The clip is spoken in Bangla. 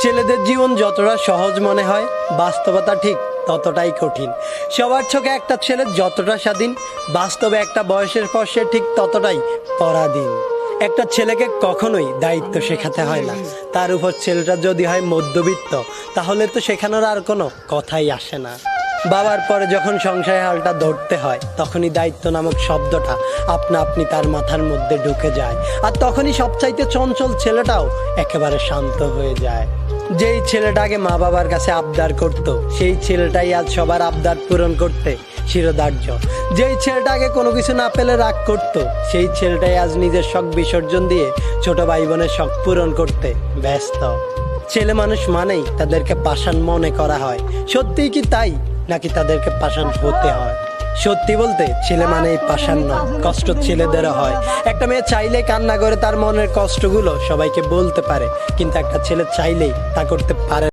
ছেলেদের জীবন যতটা সহজ মনে হয়, বাস্তবতা ঠিক ততটাই কঠিন। সবার চোখে একটা ছেলে যতটা স্বাধীন, বাস্তবে একটা বয়সের পর সে ঠিক ততটাই পরাধীন। একটা ছেলেকে কখনোই দায়িত্ব শেখাতে হয় না। তার উপর ছেলেটা যদি হয় মধ্যবিত্ত, তাহলে তো শেখানোর আর কোনো কথাই আসে না। বাবার পরে যখন সংসারের হালটা ধরতে হয়, তখনই দায়িত্ব নামক শব্দটা আপনা আপনি তার মাথার মধ্যে ঢুকে যায়। আর তখনই সবচাইতে চঞ্চল ছেলেটাও একেবারে শান্ত হয়ে যায়। যেই ছেলেটাকে মা বাবার কাছে আবদার করত, সেই ছেলেটাই আজ সবার আবদার পূরণ করতে শিরোধার্য। যেই ছেলেটাকে কোনো কিছু না পেলে রাগ করত, সেই ছেলেটাই আজ নিজের শখ বিসর্জন দিয়ে ছোট ভাই বোনের শখ পূরণ করতে ব্যস্ত। ছেলে মানুষ মানেই তাদেরকে পাষাণ মনে করা হয়। সত্যিই কি তাই, নাকি তাদেরকে পাষাণ হতে হয়? সত্যি বলতে ছেলে মানেই পাষাণ নয়, কষ্ট ছেলেদেরও হয়। একটা মেয়ে চাইলেই কান্না করে তার মনের কষ্টগুলো সবাইকে বলতে পারে, কিন্তু একটা ছেলে চাইলেই তা করতে পারে।